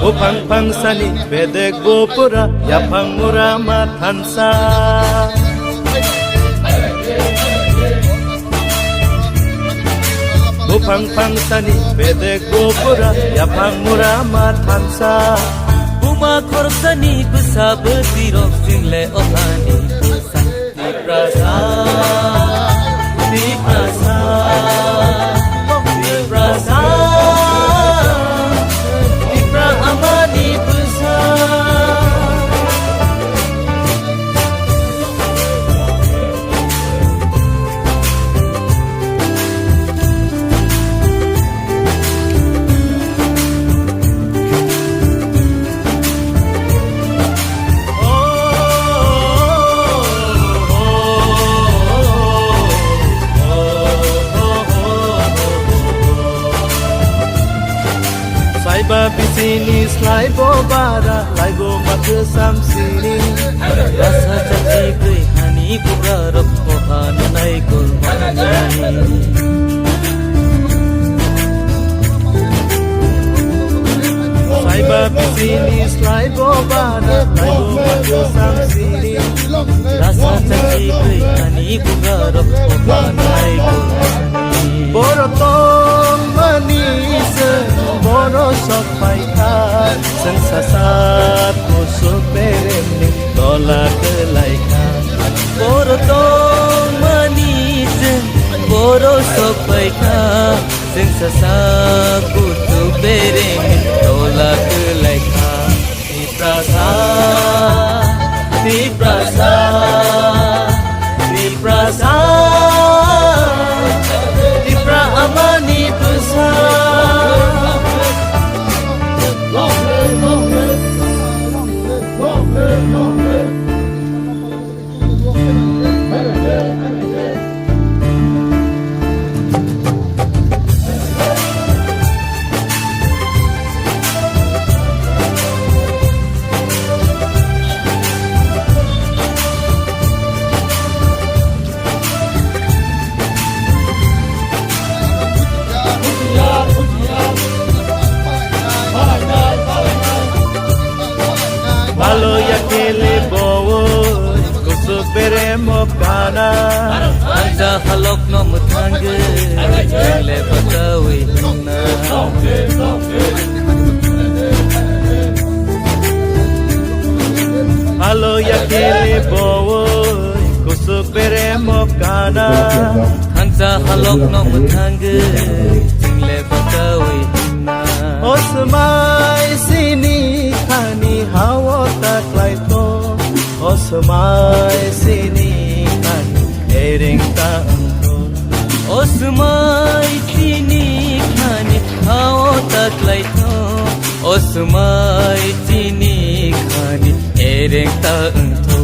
Upang pangsani bedek bopura yapang murama tansa Upang pangsani bedek bopura yapang murama tansa Buma korsani besa betirok single ohani besa di prasa di prasa di prasa di pra amani besa Babi sini slai bo bara lai bo matu sam sini rasa caci gui hani bura rok kohan nai kul mani Sai babi sini slai bo bara lai bo matu sam sini rasa caci gui hani bura rok kohan nai kul mani Boro tong manis Boro sok paika Sen sasat kusuk beremni Dola kelaika Boro tong manis Boro sok paika Sen sasat kusuk beremni Dola kelaika Di prasa Di prasa Di prasa Di pra amani besar Halo ya kele bowo Kusuk beremo kana Anja halok no mutangge Jale batawi na Halo ya kele bowo Kusuk beremo kana Anja halok no mutangge Jale batawi na Osmai sini khani hawo taklai to Osmai sini khani ering ta angko Osmai tini khani hao taklai to Osmai tini khani ereng ta angko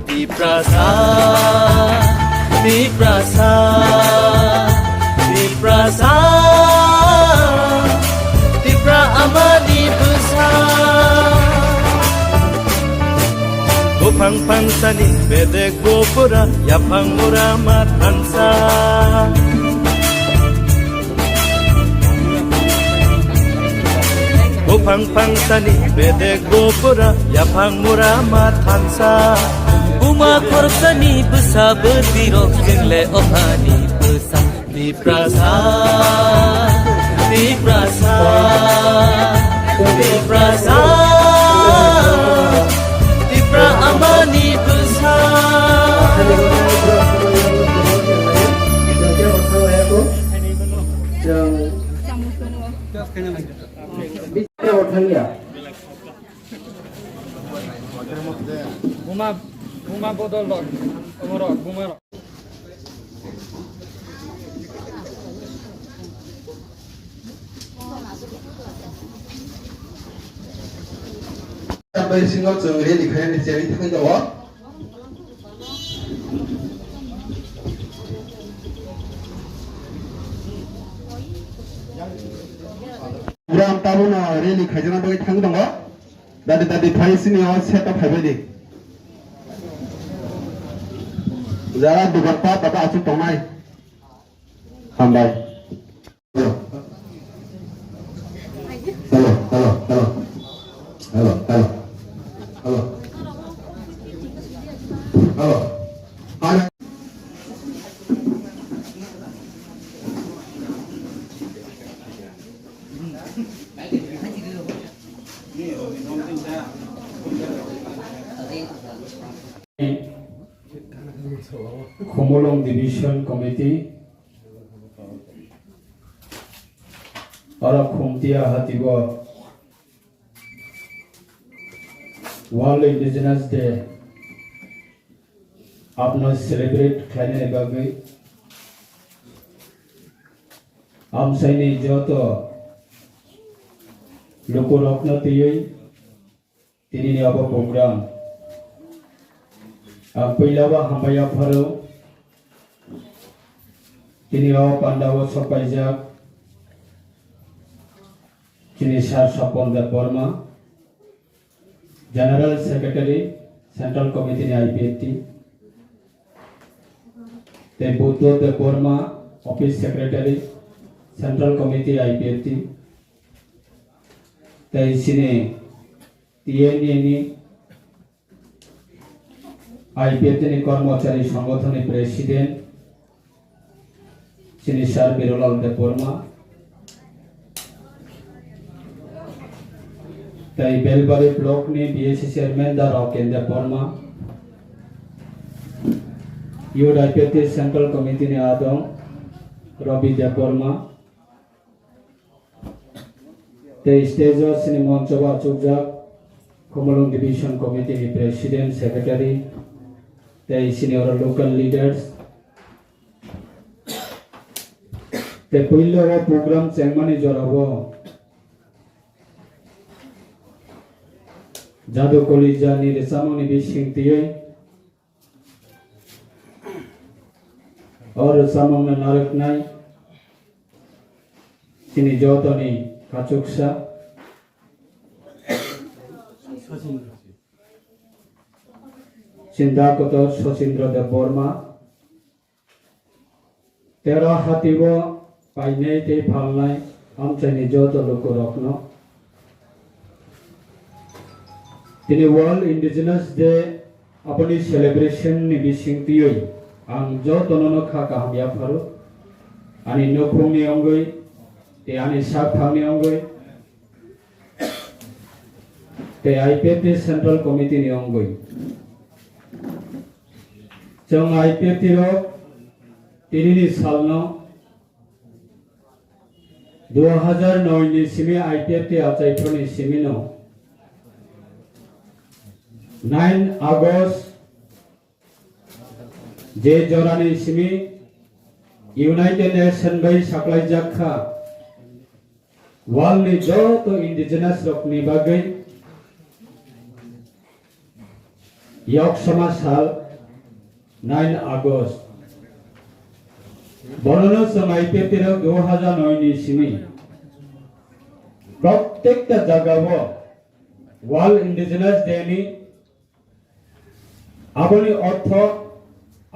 Di prasa Di prasa Di prasa Di pra amani besar Upang pangsani bedek bopura yapang murama tansa Upang pangsani bedek bopura yapang murama tansa Buma korsani besa betirok single ohani besa Di prasa Di prasa Di prasa Di pra amani besar Bunga botol dot, bunga. Sampai singgah cengri di kain di sini tak ada wah. Uram tahu na reli kajian bagi tang dong wah. Tadi pai sini awak siapa pai beli. Zara dugaan apa asyik tomai. Sampai. Halo. Khomolong Division Committee Ara Khumtia Hatigo World Indigenous Day Apna celebrate Khaine Bagai Am Saini Joto Loko Rokna Tiyai Tini Aba program Pilawa Hambaya Pharo Tini Awa Pandawa Sopajak Tini Shar Sapon the Burma General Secretary Central Committee IPT The Buddha the Burma Office Secretary Central Committee IPT The Isine TNNE IPT কর্মচারী সংগঠনের president Shri sir Birlal Debbarma তাই Belbari block নি BSC chairman দা রকেন্দ্র বর্মা ইউড IPT central committee নি আদং রবি দেববর্মা তাই স্টেজ শ্রী মঞ্চবা চুকজাক Khomolong Division Committee President Secretary the senior local leaders the pillar program changmani jorabo jado kolija ni resamoni bisingtiye और samangna naraknai tini jotoni kachuksa Sindakotor Sosindra Deborma Tera Hatibo Painei Te Palnai Amchani Joto Loko Rokno Tini World Indigenous Day Apani celebration ni bising tiyoi ang joto nono kha kahamya pharo ani nokhong ni ongoi te ani sak phang ni ongoi te IPT Central Committee ni ongoi Jong IPT ro tinini salno 2009 ni simi IPT achai phoni simino 9 August je jorani simi United Nations bai saklai jakha world ni joto indigenous rok ni bagai yok sama sal 9 August বর্ণনা সময় পেতে 2009 নি সিমি প্রত্যেকটা জায়গায় world indigenous day নি আপনি অর্থ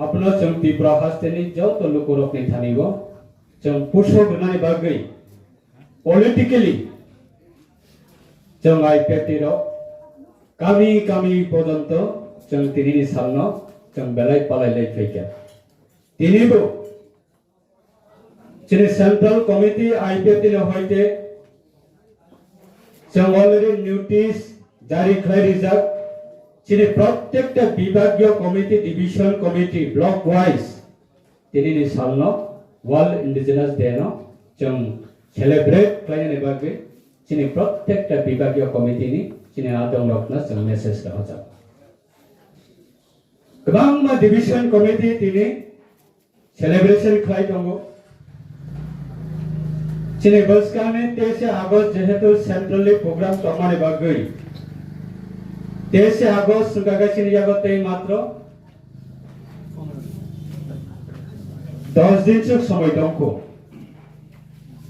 আপনার जों তীব্র হাস্তেনি যত লোকরক নি থানিব जों পুষক নানি বাগৈ পলিটিক্যালি जों আইপিটি র কামি কামি পর্যন্ত जों তিনিনি সালনো जों बेलाय पालायलाय फैगोन दिनैबो जोंनि सेंट्रल कमिटि आइपिएफटि हयते जों अलरेडि नोटिस जारी खालामजाक जोंनि प्रत्येकटा विभागीय committee division committee block wise दिनैनि सालनो वर्ल्ड इंडिजिनास डे नो जों सेलिब्रेट खालामनायनि बागै जोंनि प्रत्येकटा विभागीय कमिटिनि जोंनि आदं रखना जों message होजाक Kebangma Division Committee tini celebration khai tongo. Chini baskane 23 August jehetu centrally program tomane bagai. 23 August sugaga chini jagote matro 10 din chuk somoy tongko.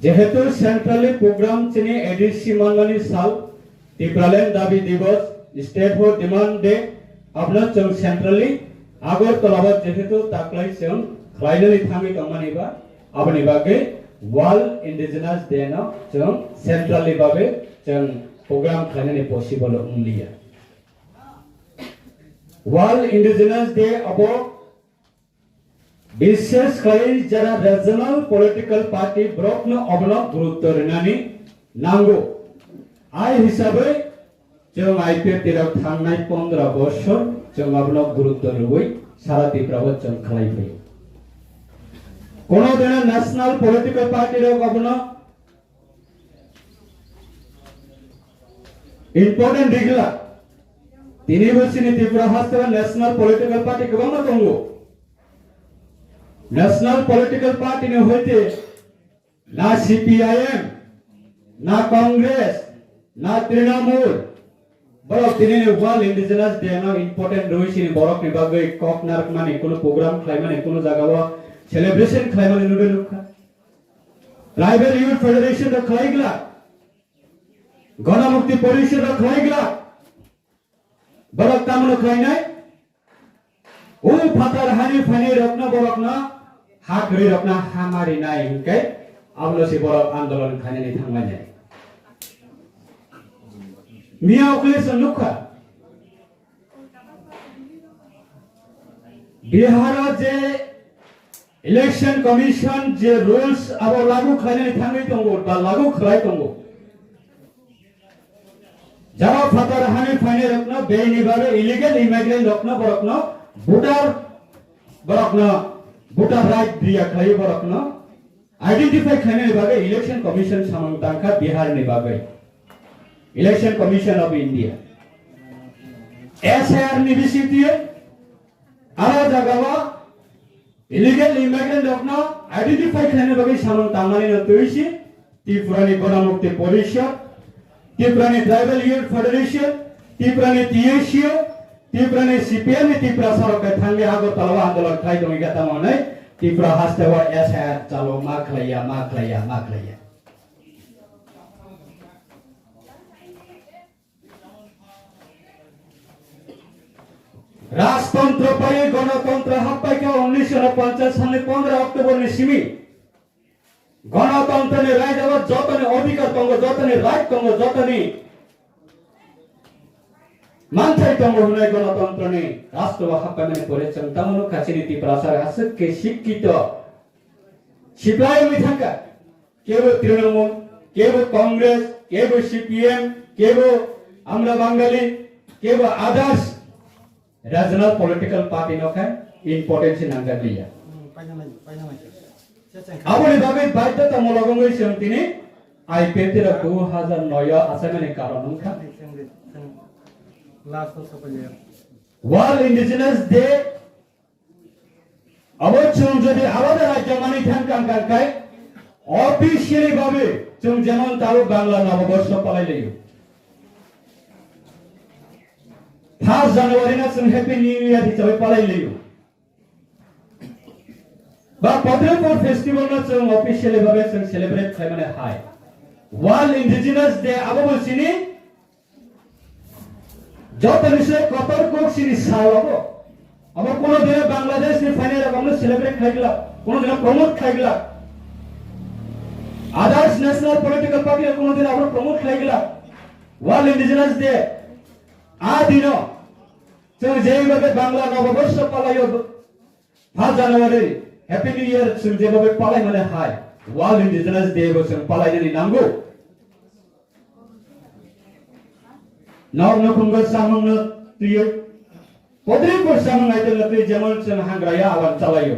Jehetu centrally program chini ADC manmani sal Tipralen dabi divos state for demand day আপনার जों centrally আগরতলাবাদ যেহেতু তাকলাই जों finally থামি কমানিবা আপনি বাগে world indigenous day ন जों centrally বাবে जों প্রোগ্রাম খানানি পসিবল উনলিয়া ওয়ার্ল্ড ইন্ডিজিনাস ডে অব বিশেষ করে যারা রিজনাল পলিটিক্যাল পার্টি ব্রকন অবলক গুরুত্ব রেনানি नांगौ आइ हिसाबै जों आइपिएल तेराव थांनाय 15 बोसोर जों आबनो गुरुत्व होयै सारा त्रिपुरायाव जों खालामफैयो कोनो दिन नेशनल पॉलिटिकल पार्टी रे आबनो इम्पोर्टेंट दिगला 3 बोसोरनि त्रिपुरा हास्तेवा नेशनल पॉलिटिकल पार्टी गोबां दङ नेशनल पॉलिटिकल पार्टी ने होते ना सीपीआईएम ना कांग्रेस ना तृणमूल बरक दिनै वर्ल्ड इंडिजिनस डे ना इम्पोर्टेंट रहिसिनि बरक नि बागै ककनार माने कोनो प्रोग्राम खालामनानै कोनो जागाव सेलिब्रेशन खालामनानै नुदो लुखा ट्राइबल यूथ फेडरेशन द खालायग्ला गणमुक्ति परिषद द खालायग्ला बरक तामनो खालायनाय ओ फातार हानि फानि रत्न बरकना हागरि रत्ना हामारि नाय हिंकै आबलसि बरक आन्दोलन खालायनानै थांलायनाय मियाव क्लेसन लुखा बिहार जे इलेक्शन कमिशन जे रूल्स अब लागू खालायनानै थाङै दङ बा लागू खालाय दङ जारा फातार हानि फानि रत्न बेनि बारे इलीगल इमिग्रेंट रत्न बरकन voter right दिया खायो बरकन आइडेंटिफाई खाने बागै इलेक्शन कमिशन सामंतांखा बिहार नि बागै election commission of India SIR नि बिसितियो आरो जगावा इलीगल इमिग्रेंट रत्न आइडेंटिफाई खाने बागै सामंतांमानि नतुइसि त्रिपुरानि गणमुक्ति परिषद त्रिपुरानि ट्राइबल यूथ फेडरेशन त्रिपुरानि टीएसयू त्रिपुरानि सीपीएम नि त्रिपुरा सरकार थांगे आगरतला आन्दोलन खालायदों गातामनै त्रिपुरा हास्तेवा एसआईआर चालु मा खालाया राजतंत्र पाए गणतंत्र हाप्पाइका 1949 सालनि 15 अक्टोबर नि सिमी गणतंत्र ने राय देवा जतने अधिकार दङ जतने राइट दङ जतने मान्छे दङ हुने गणतंत्र ने राष्ट्रवा हाप्पाइमाने परेछन् तामनो खाचिनि त्रिपुरा सरकार हासके शिक्षित सिप्लाइ मिथांका केबो तृणमूल केबो कांग्रेस केबो सीपीएम केबो आम्रा बांगाली केबो आदर्श रीजनल पॉलिटिकल पार्टी नखा इम्पोर्टेंस नांगालिया आबोनि बागै बाध्यतामूलकै सोंथिनि आइपिएल 2009 आसामनि कारण नखा वर्ल्ड इंडिजिनस डे अब जों जदि आलादा राज्य मानि थांखांखाय ऑफिशियली भाबे जों जेमन तारो बांला नवबर्ष पालायलायो 1 जनवरी ना जों हैप्पी न्यू इयर हिसाबै पालायलायो बा पद्मपुर फेस्टिवल ना जों ऑफिशियली भाबे जों सेलिब्रेट खालामनो हाय वर्ल्ड इंडिजिनस डे आबो सिनि जतनिसे कतर को सिनि सालाबो अब कोनो दिन बांग्लादेश नि फाइनल हमने सेलिब्रेट खाइगला कोनो दिन प्रमोट खाइगला आदर्श नेशनल पॉलिटिकल पार्टी कोनो दिन आपण प्रमोट खाइगला वर्ल्ड इंडिजिनस डे आ दिनो जों जेबाबे बांग्ला नवबर्ष पालायो 5 जनवरी हैप्पी न्यू इयर जों जेबाबे पालाय माने हाय वर्ल्ड इंडिजिनस डे बो जों पालायनानै नांगौ नर्न खुंगो सामंनो तुयो पद्रिपुर सामंगाय तलते जेमन जों हांग्राया आवान चालायो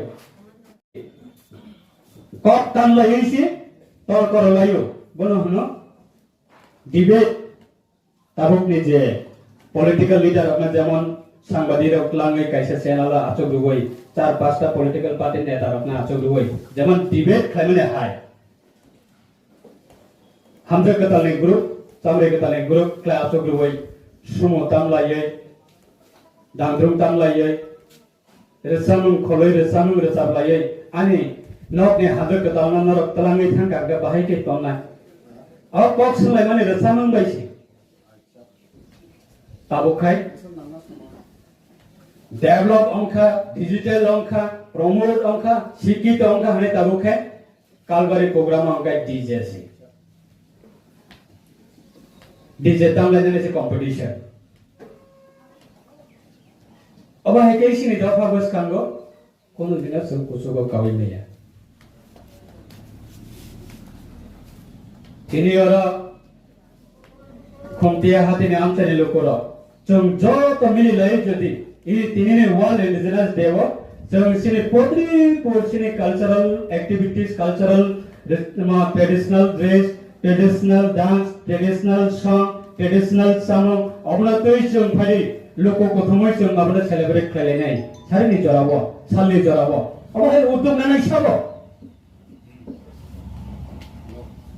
कक तानलायैसि तल करलायो बनो हनो डिबेट ताबुकनि जे पॉलिटिकल लीडर अपना जेमन सांबादिक लांगै कायसा चेनाला आचक दुगै 4-5 टा पॉलिटिकल पार्टी नेता अपना आचक दुगै जेमन डिबेट खालामने हाय हमजे कतालनि ग्रुप चामरे कतालनि ग्रुप क्ला आचक दुगै सुमो तामलायै दांद्रुम तामलायै रेसामुं खलै रेसामुं रेसाबलायै आनि नकनि हाजो कतालना नरक तलाङै थांगागा बाहायके तन्नाय अ पक्सलाय माने रेसामुं बायसि ताबुखाय डेवलप अंका डिजिटल अंका प्रमोट अंका शिक्षित अंका हने ताबुखाय कालबारी प्रोग्राम अंका डीजे तामलायनानै से कंपटीशन अब है कैसिनि दफा बस कांगो कोनो दिन सब कुसुगो काविनया तिनी और खमतिया हाथिनि आमचानि लोकर जों जत मिलिलाय जुदि इ तिनिनि वर्ल्ड इंडिजिनास डे जों सिनि पोद्रि पोर्सिनि cultural activities cultural traditional dress traditional dance traditional song traditional song अबना तै जों फारि लोको गथमै जों माबना सेलिब्रेट खालायनाय सारिनि जराबो सालनि जराबो अबे उद्योग नानै साबो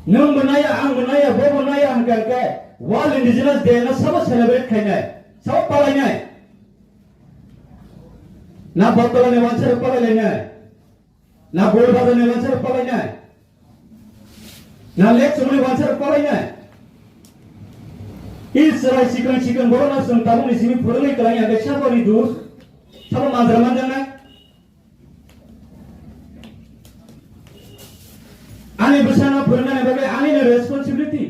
नों बनाया आं बनाया बो बनाया आं गाके वर्ल्ड इंडिजिनास डे ना सब सेलिब्रेट खायनाय सब पालायनाय ना बतलानि मानसिर पालायनाय ना गोलबाजानि मानसिर पालायनाय ना लेक्समनि मानसिर पालायनाय इस राय सिकन सिकन बरना जों ताबुनि सिमि फुरलै कलाय आं साबनि दुस सब मानजरा मानजानाय आनि बसाना फुरनाय बागै आनिनो रेसपॉन्सिबिलिटी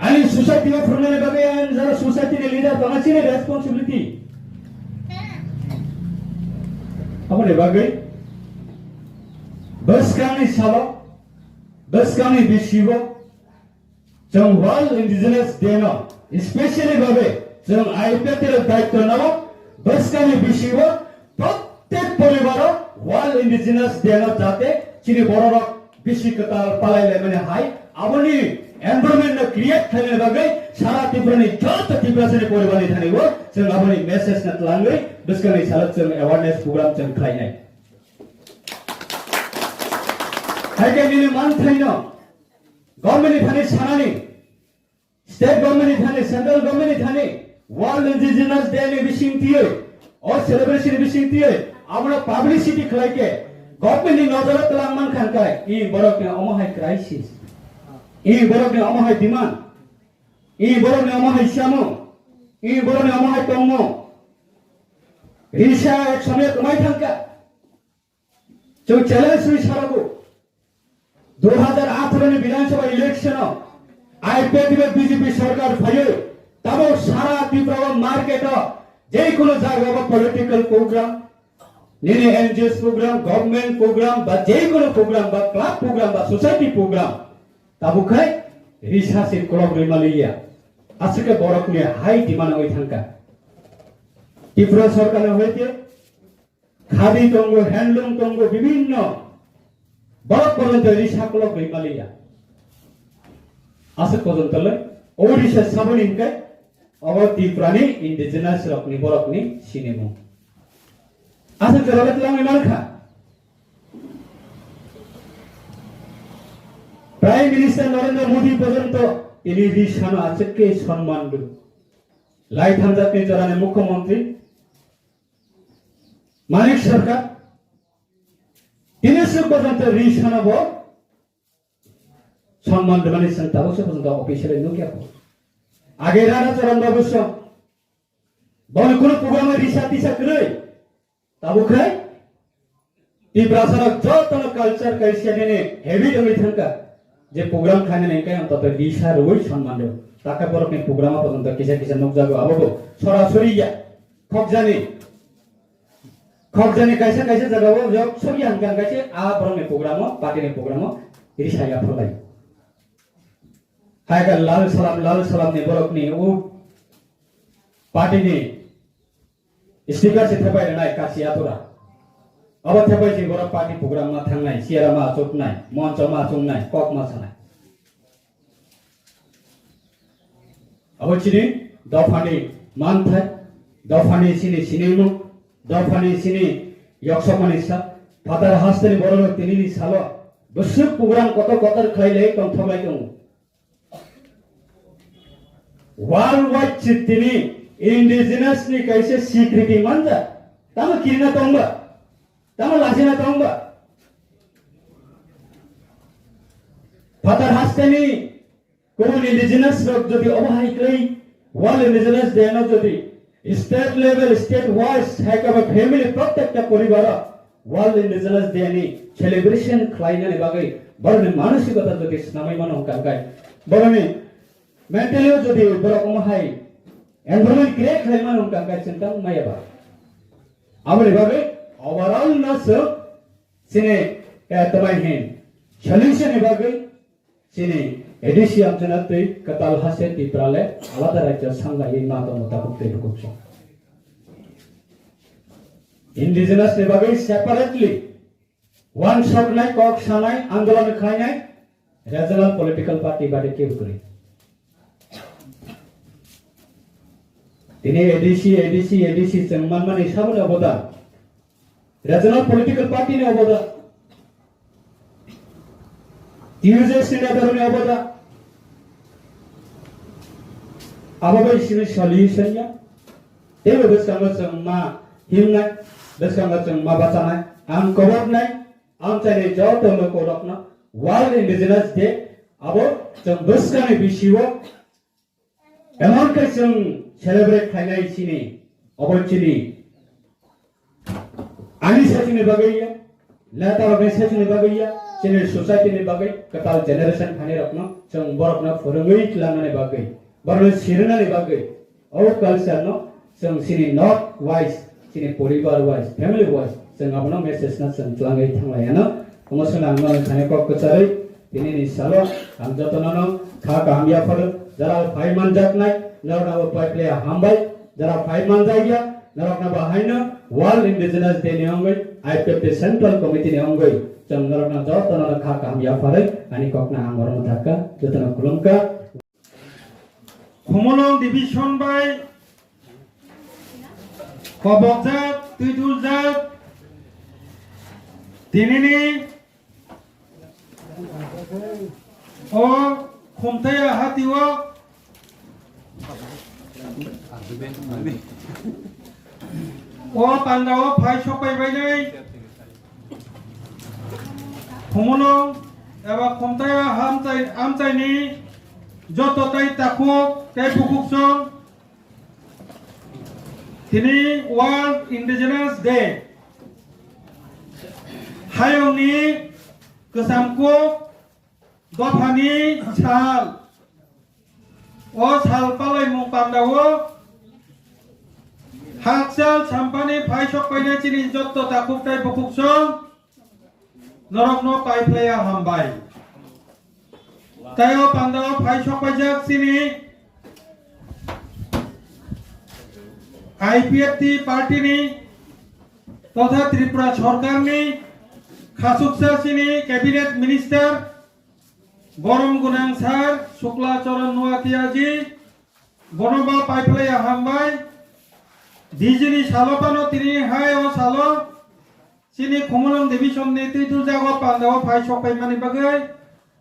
आनि सोसाइटी में फुरनाय बागै आन जरा सोसाइटी नि लीडर बानासिने रेसपॉन्सिबिलिटी अपने बागै बसकानि सालो बसकानि बिसिबो जों वर्ल्ड इंडिजिनस डे नो स्पेशली बागै जों आईपीएल दायित्व नाव बसकानि बिसिबो प्रत्येक परिवार वर्ल्ड इंडिजिनस डे नो जाते चिनि बरर बिसिकता पालायले माने हाय आबनि एनवायरनमेंट न क्रिएट खालायनो बागै सारा त्रिपुरानि जत त्रिपुरानि परिवारनि थानायबो जों आबनि मेसेज न लांगै बसकानि सालो जों अवेयरनेस प्रोग्राम जों खालायनाय हायगानि मानथायनो गभर्नमेंट थाने सानानि स्टेट गभर्नमेंट थाने सेंट्रल गभर्नमेंट थाने वर्ल्ड इंडिजिनस डे नि बिसिंतियै और सेलिब्रेशन बिसिंतियै आबना पब्लिसिटी खालायके गभर्नमेंट नि नजर तलांगमान खानखाय इ बरकनि अमहाय क्राइसिस इ बरकनि अमहाय डिमांड इ बरकनि अमहाय सामो इ बरकनि अमहाय तंगो रिसा एक समय कमाय थांका जो चैलेंज हुई सारागो 2018 नि विधानसभा इलेक्शन आईपीएल में बीजेपी सरकार भयो तब सारा त्रिपुरा मार्केट जे कोनो जागा पॉलिटिकल प्रोग्राम निने एनजीओस प्रोग्राम गवर्नमेंट प्रोग्राम बा जे कोनो प्रोग्राम बा क्लब प्रोग्राम बा सोसाइटी प्रोग्राम ताबुखाय रिसार्च क्लब रिमालिया आसके बरकनि हाई डिमांड होय थांका त्रिपुरा सरकार होयते खादी तंगो हैंडलूम तंगो विभिन्न बरक पर्यंत रिसार्च क्लब रिमालिया आसक पर्यंतले ओडिशा सबनिनकाय अब त्रिपुरानि इंडिजिनस रकनि बरकनि सिनेमा आसे जराबत लांगै मानखा प्राइम मिनिस्टर नरेंद्र मोदी पर्यंत इनि रिसानो आचके सम्मान दु लाई थांजातनि जरानि मुख्यमंत्री मानिक सरकार तिनिसु पर्यंत रिसानो बो सम्मान दमानि संताबो पर्यंत ऑफिशियल नुक्या आगे राणा चरण बाबू सो बन कोनो प्रोग्राम रिसा तिसा करै ताबुखाय त्रिपुरा सरक जतन कल्चर कैसेने हेवी दमै थांका जे प्रोग्राम खाने नै काय अंत दिशा रोय सम्मान दो ताका परकनि प्रोग्राम पर्यंत किसा किसा नक जागो आबो सरासरिया खगजानि कैसा कैसा जगाव जब सरी हांका कैसे आ परकनि प्रोग्राम पार्टीनि प्रोग्राम रिसाया फलाय हायगा लाल सलाम ने बरकनि ओ पार्टीनि स्टिकार से थेबाय नाय कासी आतुरा अब थेबाय जे बरक पार्टी प्रोग्राम मा थांनाय सियारा मा चोकनाय मंच मा चोंनाय कक मा सानाय अब चिनि दफानि मानथाय दफानि सिनेमु दफानि सिनि यक्षमनि सा फादार हास्तेनि बरक तिनिनि सालो बसु प्रोग्राम कत कतर खाइले कम थबाय दं वर्ल्ड वाइड चितिनि इंडिजिनस नि कैसे स्वीकृति मानजा तम किरना तंबा तम लाजिना तंबा फादर हास्तेनि कोन इंडिजिनस रक जदि अबहाय कै वर्ल्ड इंडिजिनस डे न जदि स्टेट लेवल स्टेट वाइज हैकबा फैमिली प्रत्येक परिवार वर्ल्ड इंडिजिनस डे नि सेलिब्रेशन खालायनानै बागै बरनि मानसिकता जदि स्नामै मानो कानगाय बरनि मेंटली जदि बरक अमहाय एनवायरनमेंट क्रिएट खालामनो कांगा चिंता मायाबा आमरे बागै ओवरऑल नस सिने तबाय हेन सॉल्यूशन बागै सिने एडिसी आमचना तै कताल हासे तिप्राले आलादा राज्य सांगायै नादो मुताबक तै बुकुसो इंडिजिनस ने बागै सेपारेटली वन शॉट नाय कॉक सानाय आंदोलन खायनाय रीजनल पॉलिटिकल पार्टी बादे केबुकरि दिनै एडिसी जों मानमानि साबुन अबदा रीजनल पॉलिटिकल पार्टी ने अबदा यूजे सेनेटर ने अबदा आबाबै सिनि सल्यूशन या तेबो बसकांगो जों मा हिमनाय बसकांगो जों मा बाचानाय आं कबरनाय आं चाइने जत लोको रखना वर्ल्ड इंडिजिनस डे आबो जों बसकानि बिसियो एमनके जों सेलिब्रेट खायनाय सिनि अबचिनि आनि साचिनि बागैया लेटर ऑर्गेनाइजेशन बागैया सिनि सोसाइटी बागै कताल जेनेरेशन खाने रखना जों बरकना फोरोङै लांनानै बागै बरनो सिरनानै बागै औ कल्चर न जों सिनि नॉट वाइज सिनि परिवार वाइज फैमिली वाइज जों आबनो मेसेज ना जों लाङै थांलायानो कमसन आंनो खाने को कचारै दिनैनि सालो आं जतनानो खा कामयाफोर जरा फाइ मानजाकनाय नरनाबो पाइप्ले हामबाय जरा फाइ मानजाया नरकना बाहायनो वर्ल्ड इंडिजिनस डे नि अंगै आईपीएफ सेंट्रल कमिटी नि अंगै जों नरकना जतनानो खा कामयाफोरै अनि ककना आंगरनो थाका जतना खुलुमका Khomolong division by Kobokjat, Tuituljat, Dinini, O Khomtaya Hatiwa, O Pandawa Phai Shopai Bainai, Khomolong, Eba Khomtaya Amchaini, Joto Tai Takuk, Tai Bukukson, Tini World Indigenous Day. Hayongni Kesamkuk, Dopani Chal, O Chal Palai Mung Pandawo, Haksal Champani Phai Shok Paina Chini Joto Takuk Tai Bukukson, Norokno Pai Playa Hambai. Tayo Pandawa Phai Shok Pajak Sini IPFT party नि तथा त्रिपुरा सरकार नि खासुकसा सिनि cabinet minister गरम गुनां सार शुक्ला चरण नुवातिया जी बनबा पाइपले हामबाय डिजिनि सालोपानो तिनि हाय ओ सालो सिनि खमलम डिविजन नि तितुल जागो पांदावा फाइ सपाय मानि बागै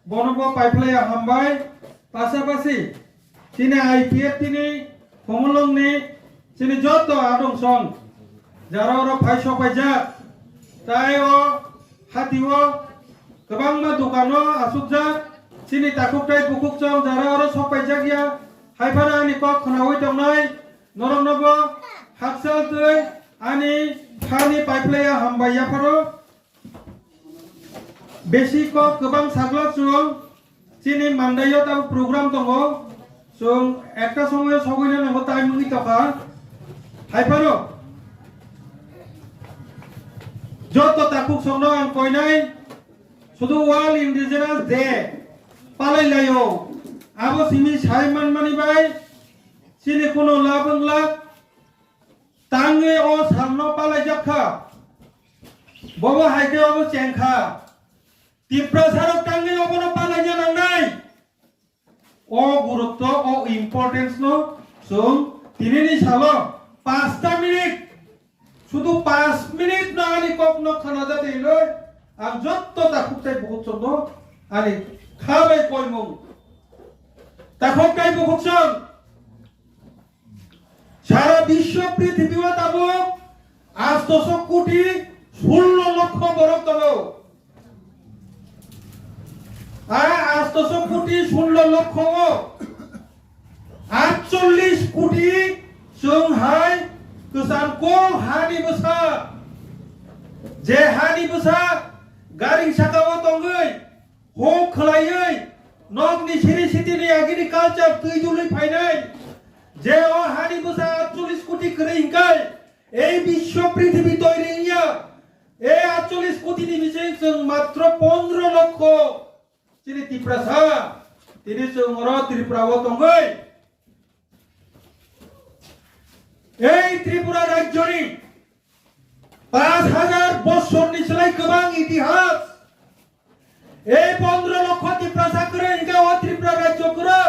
बनबा पाइपले हामबाय पासापासि सिनि आईपीएफटी नि खमलम नि Sini joto adong song jaroro phai sopai ja tayo hatiwo kebang ma dukano asukja sini takuk tai bukuk song jaroro sopai jagya haifara ani kok khnawi tongnai norong nobo haksal tui ani khani paiplaya hambaya pharo besi ko kebang sagla sung sini mandayo ta program tongo sung ekta somoy sogoina nango time ngi toka Haiparo Joto takuk songno ang koinai Sudu World Indigenous Day Palay layo Abo simi saiman mani bay Sini kuno labang lak Tangi o samno palay jakha Bobo haike obo cengkha Tipra sarok tangi obo no palay nyanang nai O gurutto o importance no Sung tinini salo 5 minute শুধু 5 minute না আনি কখনো খানা যাতে লই আর যত তাকুকটাই বহুত চন্দ আনি খাবে কইমু তাকুকটাই বহুত চন সারা বিশ্ব পৃথিবীতে তাবো 800 কোটি 16 লক্ষ বরফ তাবো আর 800 কোটি 16 লক্ষ 48 কোটি Sunghai Kusamko Hani Busa Je Hani Busa Garing Sakawa Tongai Ho Khalayai Nok ni Siri Siti ni Agriculture Tuijuli Phainai Je o Hani Busa 48 কোটি করে হিংকাই এই বিশ্ব পৃথিবী তৈরি ইয়া এই 48 কোটি নি বিষয় মাত্র 15 লক্ষ চিনি তিপ্রাসা তিনি जोंरो त्रिपुराओ दंगै এই ত্রিপুরা রাজ্যনি 5000 বছরনি সেলাই গোबां ইতিহাস এই 15 লক্ষ ত্রিপুরা করে ইনকা ও ত্রিপুরা রাজ্য করে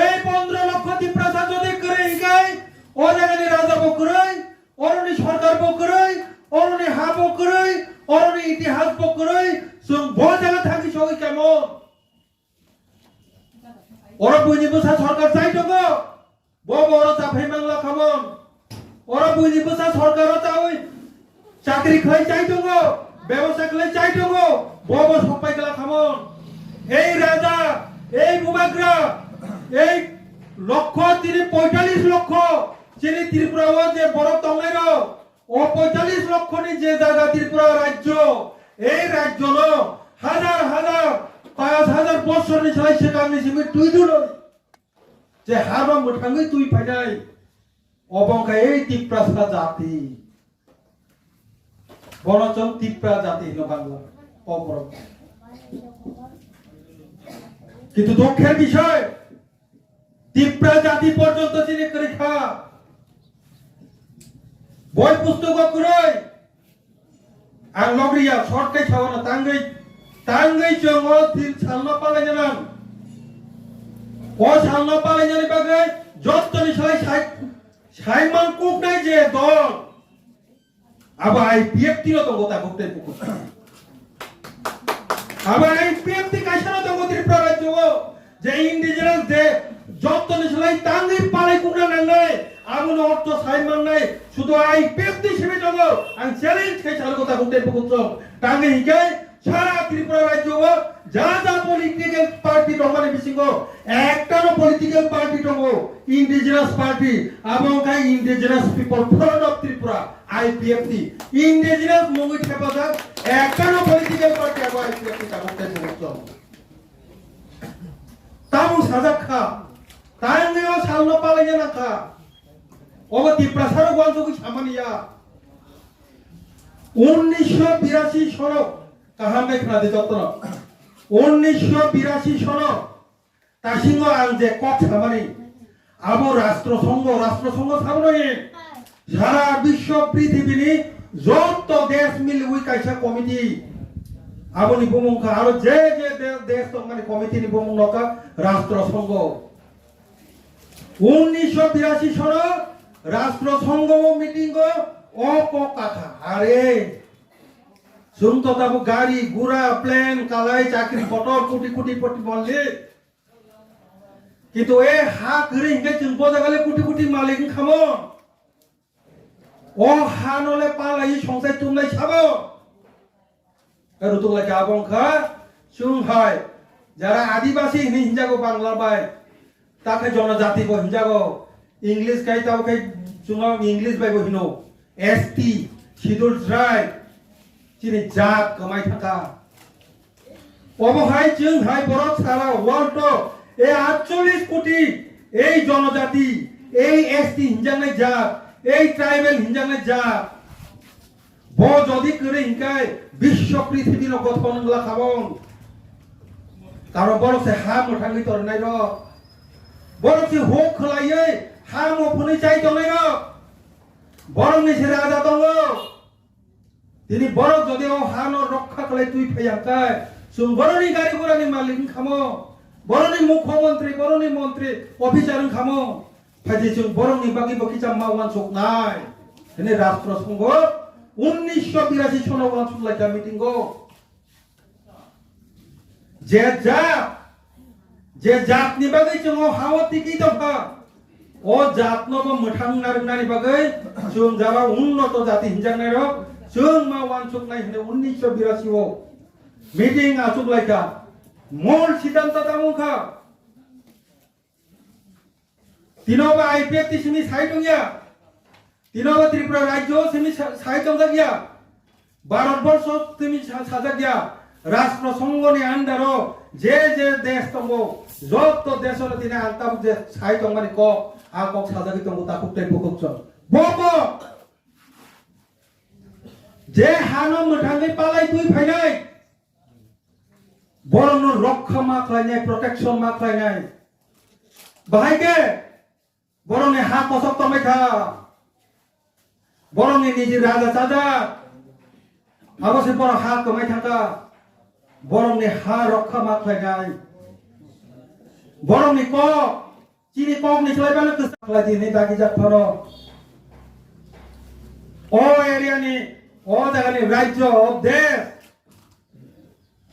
এই 15 লক্ষ ত্রিপুরা যদি করে ইনকাই ও জায়গানি রাজা বকরে অরনি সরকার বকরে অরনি হা বকরে অরনি ইতিহাস বকরে जों ব জায়গা থাকি সবাই কেমন ওরা বুঝিবসা সরকার চাই দङ বড় চাফাই বাংলা খামন ওরা বুঝিবসা সরকার চাই চাকরি খাই চাই দङ ব্যবসা খাই চাই দङ বড় সবাই গলা খামন এই রাজা এই বুবাগ্রা এই লক্ষ তিনি 45 লক্ষ যিনি ত্রিপুরাও যে বড় দঙের ও 45 লক্ষ নি যে জায়গা ত্রিপুরা রাজ্য এই রাজ্য ন হাজার হাজার 5000 বছর নি ছয় সেখানে সিমি তুই দুল যে হাবা মুঠাঙ্গি তুই ফাইনাই অবংকা এই ত্রিপুরা জাতি বড়চম ত্রিপুরা জাতি ন বাংলা অপর কিন্তু দুঃখের বিষয় ত্রিপুরা জাতি পর্যন্ত চিনি করে খা বই পুস্তক করে আর লগরিয়া শর্টকাট খাওয়ানো তাঙ্গই চঙ্গ তিন সালনা পালাই জানান ও সালনা পালাই জানি বাগে যতনি সবাই সাইমান কুক নাই যে দল আবার আইপিএফ তিনো তো গোটা গোটে পুকুর আবার আইপিএফ তি কাইছানো তো ত্রিপুরা রাজ্য যে ইন্ডিজিনাস যে যতনি সবাই তাঙ্গই পালাই কুকনা নাই আমন অর্থ সাইমান নাই শুধু আইপিএফ তি সেবে যাব আং চ্যালেঞ্জ খাই চালু গোটা গোটে পুকুর তাঙ্গই হিকাই সারা ত্রিপুরা রাজ্য যা যা পলিটিক্যাল পার্টি দমানে বিসিঙ্গ একটানো পলিটিক্যাল পার্টি দङ ইন্ডিজিনাস পার্টি এবং কাই indigenous people front of Tripura IPFT indigenous মঙ্গই হেফাজত একটানো পলিটিক্যাল পার্টি এবং আইপিএফটি কাগজে পৌঁছ তামু সাজা খা তাইও সালনো পালাই জানা খা ওবা ত্রিপুরা সারা গঞ্জগি সামানিয়া 1982 সনক কাহামে খাদে যত্ন 1982 সনক তাসিংহ আং যে কত সামানি আবো রাষ্ট্রসংঘ সামনে সারা বিশ্ব পৃথিবীনি যত দেশ মিলি উই কাইসা কমিটি আবনি বমুখা আর যে যে দেশ মানে কমিটি নি বমুনকা রাষ্ট্রসংঘ 1982 সনক রাষ্ট্রসংঘ মিটিং অপকাথা আরে सुनतो तब गाड़ी गुरा प्लेन कालाई चाकरी पटल कोटी कोटी पटी बोलले किंतु ए हा करे हिंगे जों बजागाले कोटी कोटी मालिक खामो ओ हा नले पालाई संसाय तुमनाय साबो रुतुला गाबंखा सुंहाय যারা আদিবাসী হিনজাগো বাংলা বাই তাকে জনজাতি গো হিনজাগো ইংলিশ কাই তাও কাই সুঙ্গা ইংলিশ বাই গো হিনো এসটি শিডিউল ট্রাইব চিনি জাত কমাই থাকা অবহাই जों হাই বরক সারা ওয়ার্ল্ড এই 48 কোটি এই জনজাতি এই এসটি হিনজাংনাই জাত এই ট্রাইবেল হিনজাংনাই জাত ব যদি করে হিনকাই বিশ্ব পৃথিবী ন গঠনগুলা খাবন কারো বড় সে হা মুঠাঙ্গি তর নাই র বড় সে হোক খলাইয়ে হা মো ফনি চাই তো নাই র বড় নি সে রাজা দङ তিনি বড় যদি ও হানো রক্ষা করে তুই ফাইয়াকাই সুং বড়নি গাড়ি ঘোড়ানি মালিক খামো বড়নি মুখ্যমন্ত্রী বড়নি মন্ত্রী অফিসার খামো ফাইজি সুং বড়নি বাকি বাকি চাম্মা ওয়ান sok নাই এনে রাষ্ট্রসংঘ 1982 সনে ওয়ান sok লাইকা মিটিং গো যে জাত নি বাকি সুং হাওতি কি দফা ও জাত নব মঠাং নারনানি বাকি সুং যাবা উন্নত জাতি হিনজাংনাই র जों मा वान sok नाय हने 1982 ओ मीटिंग आसुक लाइका मूल सिद्धांत तामुखा तिनोबा आईपीएफ तिसिनि साइ दंगिया तिनोबा त्रिपुरा राज्य सिनि साइ दंगिया भारतबर्ष तिमि साजागिया राष्ट्रसंघनि आन्दारो जे जे देश दंगो जत देशर तिने आंताब जे साइ दंगानि क आ क साजागि दंगो ताकुक टेपुक बबो जे हानो मुठांगै पालाई तुई फाइनाय बरंनो रक्षा मा खालायनाय प्रटेक्शन मा खालायनाय बाहायगे बरंनि हा कसक तमायखा बरंनि निजि राजा चादा आबसे बर हा कमाय थाका बरंनि हा रक्षा मा खालायनाय बरंनि क चिनि कक नि खालायबानो गोसा खालायदि नि दागि जाथारो ओ एरियानि ओ जायगानि राज्य ओ देश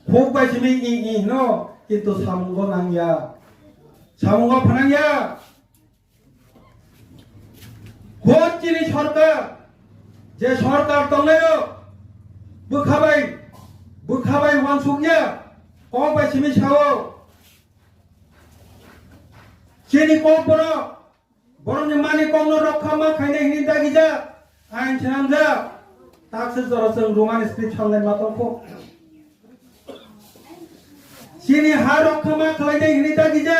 खूब बायसि मी इ नो किन्तु सामुंगो नांया सामुंगो फानांया खोद चिनि सरकार जे सरकार दंलायो बोखाबाय वानसुकया कक बायसि मी सावो चिनि कक बरंनि मानि कमनो रक्षा मा खायनाय हिनि दागिजा आइन सेनांजा ताकसे जरसों रोमान स्क्रिप्ट सालनाय मातंखौ चिनि हा रक्षा मा खालायनाय हिनि दागिजा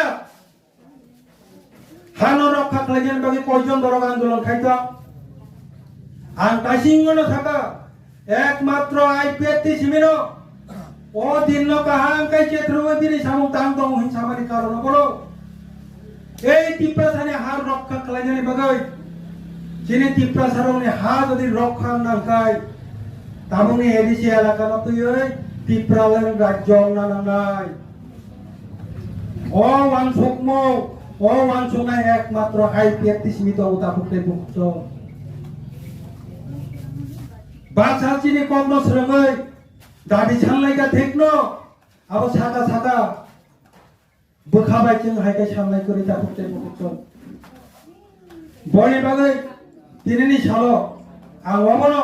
हानो रक्षा खालायनायनि बागै कयजन दरग आंदोलन खायता आं दासिमनो थाका एकमात्र आईपीएफटी सिमिनो ओ दिननो काहां काई चेत्रवे बिनि सामु तां दं हिंसामानि कारण बलो এই টিপ্রাসানে হার রক্ষা খালাইনানি বাগৈ চিনি টিপ্রাসারনি হা যদি রক্ষা নাংকাই তামুনি এডিসি এলাকা নতুই টিপ্রালেন রাজ্য নানাই ও ওয়ানসুকনাই একমাত্র আইপিএফটি সীমিত উতাপুকতে বুকছ বাছা চিনি কমন স্রঙ্গই দাবি ছানলাইকা থেকনো আবো সাকা बोखाबाय जों हायके सामनाय करि दाफुकते बुकछ बनि बागै दिनैनि सालो आं वामनो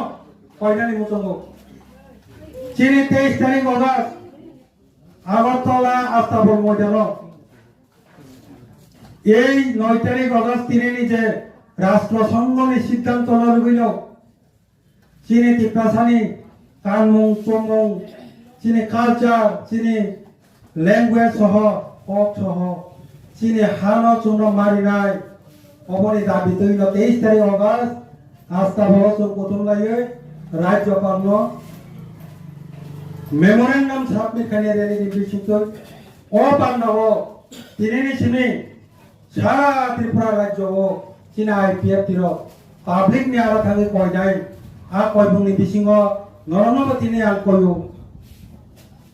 कयनानि मुचंगो चिनि 23 तारिख अगस्त আগরতলা আস্তাবল ময়দান এই 9 তারিখ অগস্ট দিনैनि যে রাষ্ট্রসংঘनि সিদ্ধান্ত লইল চিনি টিপ্রাসানি কানमुं चुमुं चिनि कालचार चिनि ল্যাঙ্গুয়েজ সহ কক্সহ চিনি হানো চুনো মারিনাই অবনি দাবি তৈল 23 তারিখ অগস্ট আস্থা বছর প্রথম লাগে রাজ্যপাল মেমোরেন্ডাম সাবমিট খানি রেলি বিশুদ্ধ ও বান্নাও তিনিনি চিনি সারা ত্রিপুরা রাজ্য ও চিনা আইপিএফ টির পাবলিক নি আরা থাকি কয় নাই আ কয়বুংনি বিসিংহ নরনব তিনি আল কয়ু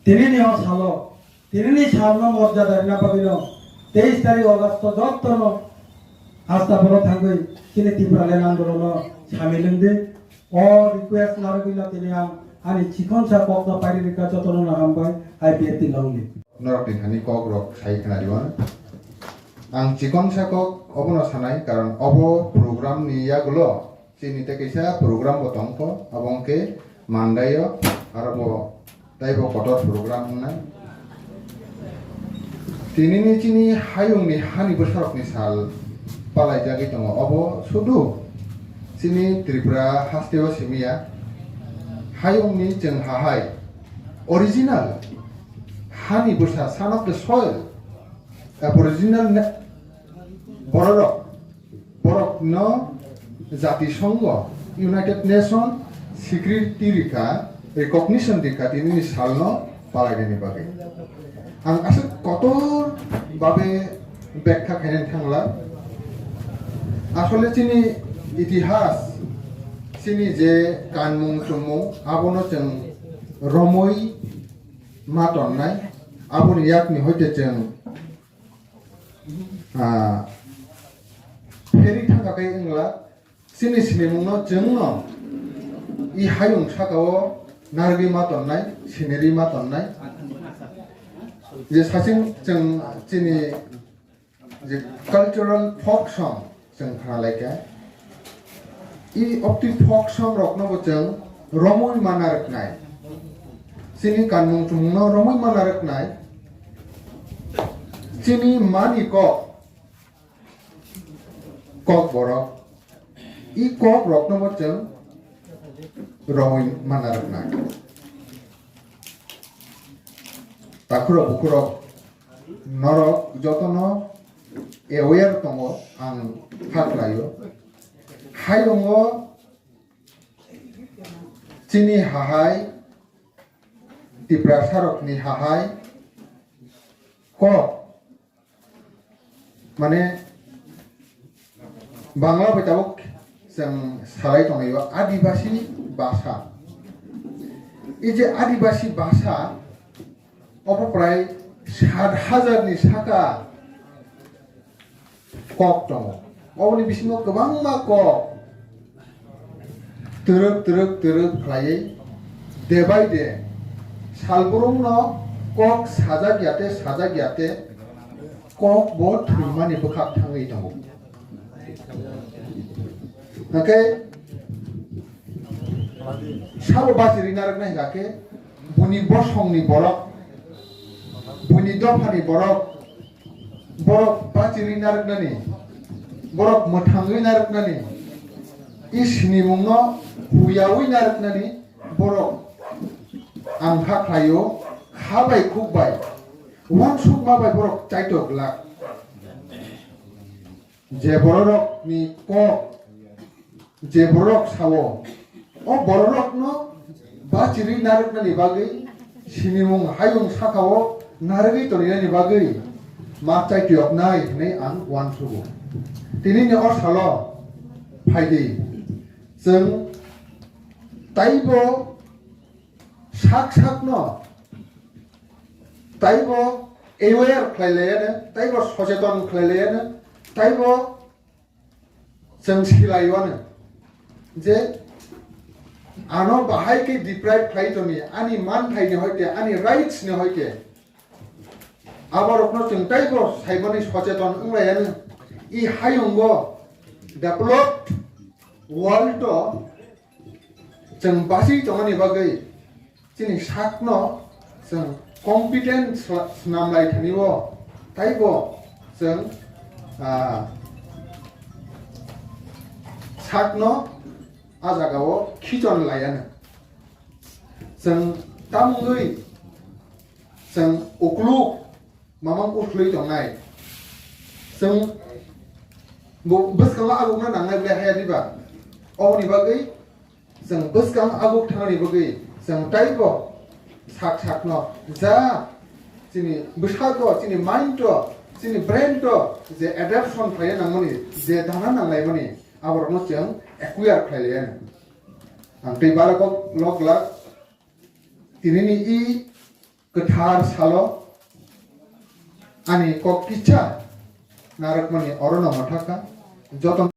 তিনিনি ও সালো তিনিনি সামনে মর্যাদা না পাবিল 23 তারিখ অগস্ট যত্ন আস্থা বড় থাকবে চিনি ত্রিপুরা লেন আন্দোলন সামিলুন্দে ও রিকোয়েস্ট নারগিল তিনি আনি চিকনসা কক্ন পারিরিকা যত্ন না হামবাই আইপিএফ টি লংলি নরকনি খানি কক রক সাই খানারিওয়ান आं चिकनसा कक अबनो सानाय कारण अब प्रोग्राम नियागुलो चिनिते कैसा प्रोग्राम बतंक अबंके मानदायो आरो ताइबो कटर प्रोग्राम होनाय तिनिनि चिनि हायुंनि हानि बोसरकनि साल पालाय जागै दङ अब सुदु चिनि त्रिपुरा हास्तेव सिमिया हायुंनि जों हाहाय ओरिजिनल हानि बोसा सान of the soil Aboriginal Borok no Jatisangh United Nations Security Rika Recognition Rika tini salno palaideni bage. Ang asal kotor babe bekha khainen thangla. Asole chini itihas chini je kanmung chumung abono jeng romoi matonnai aboni yakni hoite jeng फेरि थाखाय इंला सिनि सिनिमुंनो जोंनो इ हायुं Sagaon नारगि मातननाय scenery मातननाय जे सासिं जों चिनि जे cultural folk song जों खालायका इ Akti folk song रखनबो जों रमय मानारकनाय सिनि कानमुं चुमुंनो रमय मानारकनाय चिनि मानि kok borok I kok rok nomor jeng romoin manarak nak takuro bukurok norok jotono aware tongo ang haklayo hayongo chini hahai tipra sarok ni hahai kok माने बांला बैताबो जों सालाय दंयो आदिबासी भाषा इजे आदिबासी भाषा अप्राय 7,000 नि साका कक दङ अबनि बिसिङाव गोबां मा कक तरक खालायै दे बाय दे सालबरम न कक साजा गियाते kok bot mani bekak tangi tahu. Oke, sabu bajiri narak nahi gake, buni bosong ni borok, buni dofa ni borok bajiri narak nani, borok metangi narak nani, isni mungno huyawi narak nani, borok angka kayo, kabai kubai. Wan suk ma bai borok chaitok lak je borok ni kok je borok sawo o borok no bachiri narak na ni bagai sinimung hayung sakawo naragi to ni bagai ma chaitok nai nei ang wan sugo tini ni or salo phaidi जों taibo sak no taibo aware khlaylayane taibo socheton khlaylayane taibo जों सिलायवानो जे आनो बाहाय के deprive खायतोनी आनी मान थायनि हयते आनी rights नि हयते आबारकनो जों तaibo साइबनि सचेतन उंलायानो इ हायुंगो डेभलप्ड वर्ल्ड तो जों बासि तंगनि बागै जोंनि साकनो जों कम्पिटेन्स नामलाय थानिबो तaibo जों sakno ajagawo khijon layano जों tamungui जों uklu mamang uklui tongnai जों boskang agukna nangnai bele hayadiba obni bagai जों boskang aguk thangani bagai जों taibo sakno जा जोंनि बैसागो जोंनि माइन्ड जोंनि ब्रेन जे एडाप्शन खालामनो नांगौनि जे दाना नांलायमानि आबादनो जों एक्वायर खालामलायानो आं दै बारखौ लग लाग दिनैनि इ गोथार सालो आंनि कक किच्छा नारकमानि अरन मथाका जतन